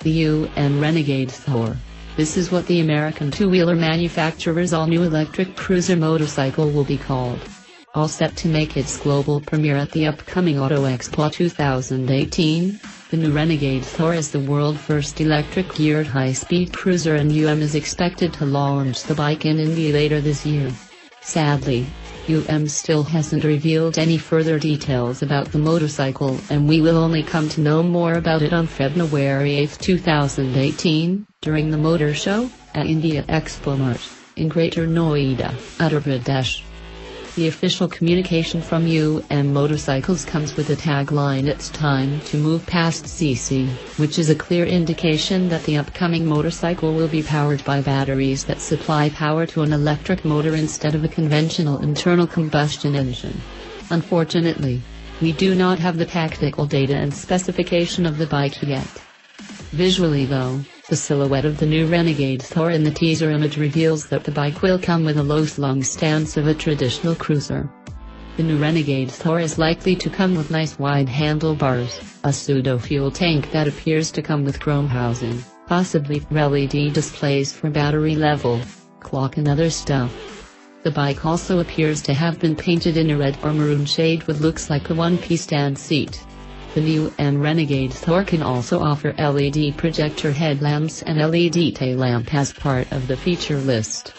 The UM Renegade Thor. This is what the American two-wheeler manufacturer's all-new electric cruiser motorcycle will be called. All set to make its global premiere at the upcoming Auto Expo 2018, the new Renegade Thor is the world's first electric-geared high-speed cruiser, and UM is expected to launch the bike in India later this year. Sadly, UM still hasn't revealed any further details about the motorcycle, and we will only come to know more about it on February 8, 2018, during the motor show at India Expo Mart in Greater Noida, Uttar Pradesh. The official communication from UM Motorcycles comes with a tagline, "It's time to move past CC," which is a clear indication that the upcoming motorcycle will be powered by batteries that supply power to an electric motor instead of a conventional internal combustion engine. Unfortunately, we do not have the technical data and specification of the bike yet. Visually though, the silhouette of the new Renegade Thor in the teaser image reveals that the bike will come with a low-slung stance of a traditional cruiser. The new Renegade Thor is likely to come with nice wide handlebars, a pseudo-fuel tank that appears to come with chrome housing, possibly LED displays for battery level, clock and other stuff. The bike also appears to have been painted in a red or maroon shade with looks like a one-piece stand seat. The new Renegade Thor can also offer LED projector headlamps and LED tail lamp as part of the feature list.